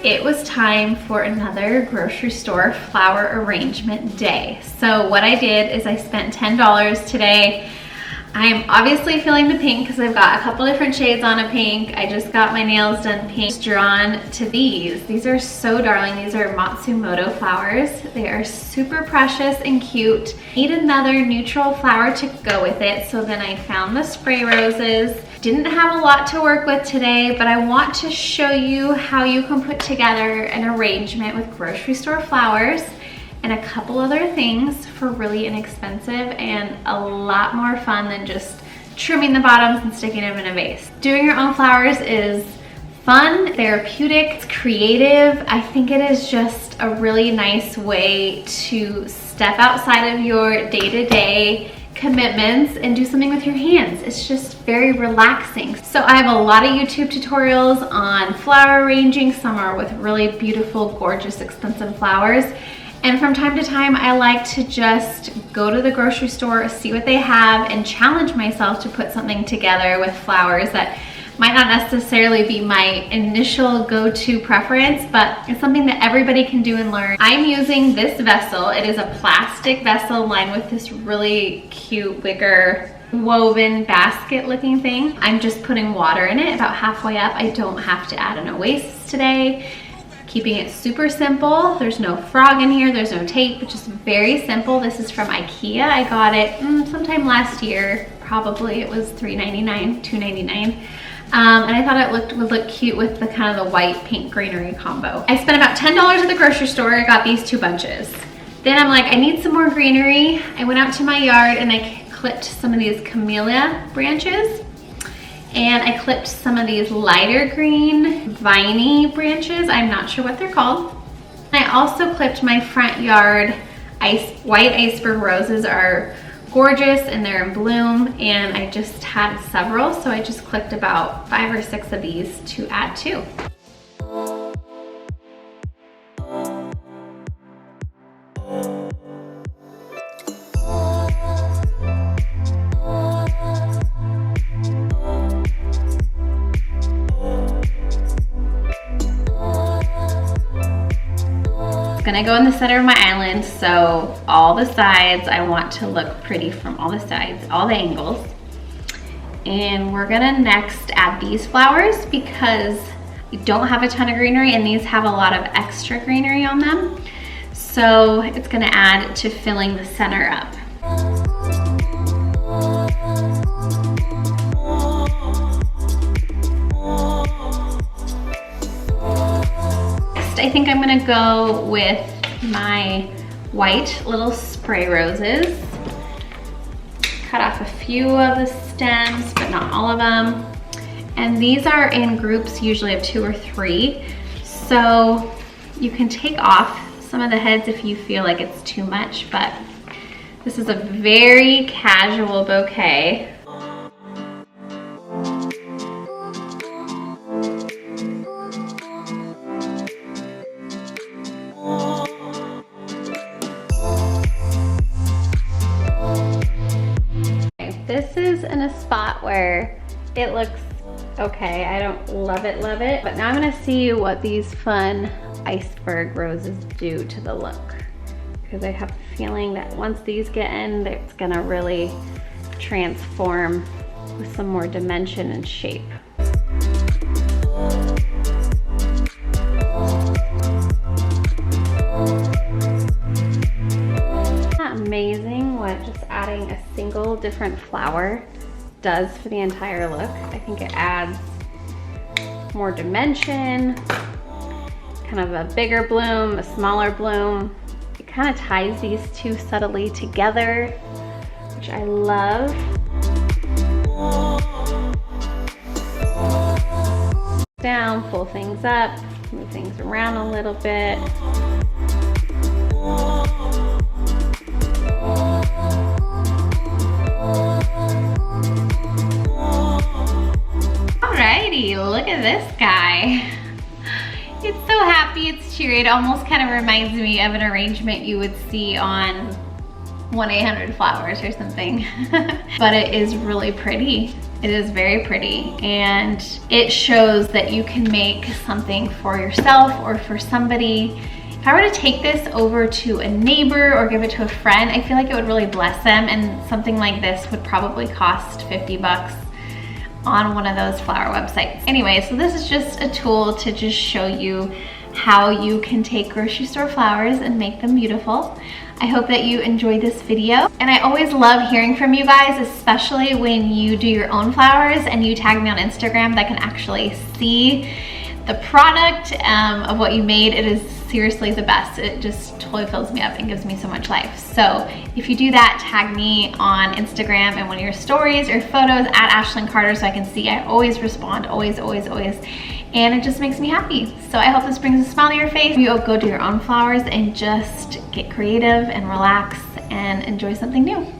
it was time for another grocery store flower arrangement day. So what I did is I spent $10 today. I'm obviously feeling the pink because I've got a couple different shades on of pink. I just got my nails done pink. Just drawn to these. These are so darling. These are Matsumoto flowers. They are super precious and cute. Need another neutral flower to go with it, so then I found the spray roses. Didn't have a lot to work with today, but I want to show you how you can put together an arrangement with grocery store flowers and a couple other things for really inexpensive and a lot more fun than just trimming the bottoms and sticking them in a vase. Doing your own flowers is fun, therapeutic, it's creative. I think it is just a really nice way to step outside of your day-to-day commitments and do something with your hands. It's just very relaxing. So I have a lot of YouTube tutorials on flower arranging. Some are with really beautiful, gorgeous, expensive flowers. And from time to time, I like to just go to the grocery store, see what they have, and challenge myself to put something together with flowers that might not necessarily be my initial go-to preference, but it's something that everybody can do and learn. I'm using this vessel. It is a plastic vessel lined with this really cute wicker woven basket looking thing. I'm just putting water in it about halfway up. I don't have to add an oasis today. Keeping it super simple. There's no frog in here, there's no tape, it's just very simple. This is from IKEA. I got it sometime last year, probably. It was $3.99, $2.99. And I thought it would look cute with the kind of the white pink greenery combo. I spent about $10 at the grocery store. I got these 2 bunches. Then I'm like, I need some more greenery. I went out to my yard and I clipped some of these camellia branches. And I clipped some of these lighter green viney branches. I'm not sure what they're called. I also clipped my front yard white iceberg roses. Are gorgeous and they're in bloom, and I just had several, so I just clipped about 5 or 6 of these to add to. Gonna go in the center of my island, so all the sides, I want to look pretty from all the sides, all the angles. And we're gonna next add these flowers because we don't have a ton of greenery and these have a lot of extra greenery on them. So it's gonna add to filling the center up. I think I'm gonna go with my white little spray roses. Cut off a few of the stems, but not all of them. And these are in groups usually of 2 or 3. So you can take off some of the heads if you feel like it's too much, but this is a very casual bouquet. This is in a spot where it looks okay. I don't love it, but now I'm gonna see what these fun iceberg roses do to the look, because I have a feeling that once these get in, it's gonna really transform with some more dimension and shape. Amazing what just adding a single different flower does for the entire look. I think it adds more dimension, kind of a bigger bloom, a smaller bloom. It kind of ties these two subtly together, which I love. Down, pull things up, move things around a little bit. Alrighty, look at this guy. It's so happy, it's cheery. It almost kind of reminds me of an arrangement you would see on 1-800-Flowers or something. But it is really pretty. It is very pretty, and it shows that you can make something for yourself or for somebody. If I were to take this over to a neighbor or give it to a friend, I feel like it would really bless them, and something like this would probably cost 50 bucks on one of those flower websites. Anyway, so this is just a tool to just show you how you can take grocery store flowers and make them beautiful. I hope that you enjoyed this video, and I always love hearing from you guys, especially when you do your own flowers and you tag me on Instagram that can actually see the product of what you made. It is seriously the best. It just totally fills me up and gives me so much life. So if you do that, tag me on Instagram in one of your stories or photos at ASHLYN Carter so I can see. I always respond, always, always, always. And it just makes me happy. So I hope this brings a smile to your face. You go do your own flowers and just get creative and relax and enjoy something new.